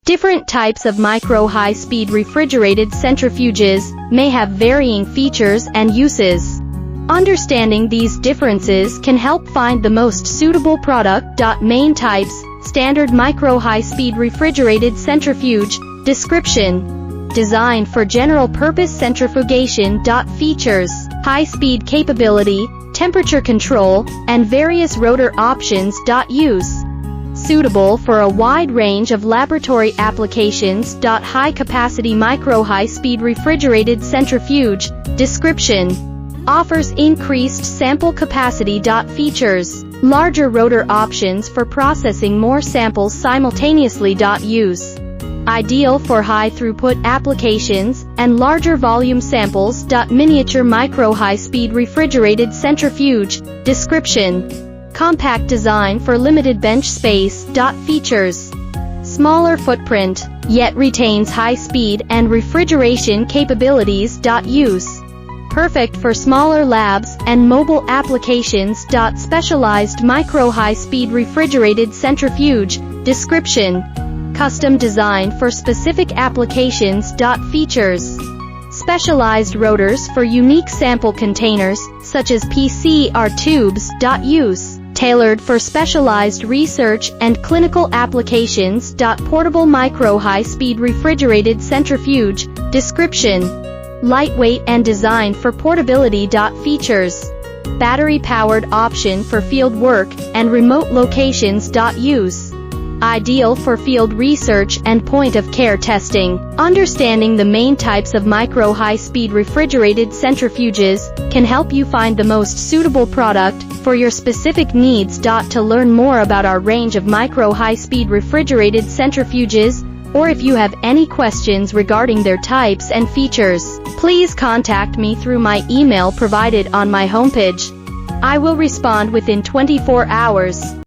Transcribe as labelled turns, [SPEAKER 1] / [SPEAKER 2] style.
[SPEAKER 1] Different types of micro-high-speed refrigerated centrifuges may have varying features and uses. Understanding these differences can help find the most suitable product. Main types: standard micro-high-speed refrigerated centrifuge. Description: designed for general-purpose centrifugation. Features: high-speed capability, temperature control, and various rotor options. Use: suitable for a wide range of laboratory applications. High-capacity micro-high-speed refrigerated centrifuge. Description: offers increased sample capacity. Features: larger rotor options for processing more samples simultaneously. Use: ideal for high-throughput applications and larger volume samples. Miniature micro-high-speed refrigerated centrifuge. Description: compact design for limited bench space. Features: smaller footprint, yet retains high speed and refrigeration capabilities. Use: perfect for smaller labs and mobile applications. Specialized micro-high-speed refrigerated centrifuge. Description: custom design for specific applications. Features: specialized rotors for unique sample containers, such as PCR tubes. Use: tailored for specialized research and clinical applications. Portable micro-high-speed refrigerated centrifuge. Description: lightweight and designed for portability. Features: battery-powered option for field work and remote locations. Use: ideal for field research and point-of-care testing. Understanding the main types of micro-high-speed refrigerated centrifuges can help you find the most suitable product for your specific needs. To learn more about our range of micro-high-speed refrigerated centrifuges, or if you have any questions regarding their types and features, please contact me through my email provided on my homepage. I will respond within 24 hours.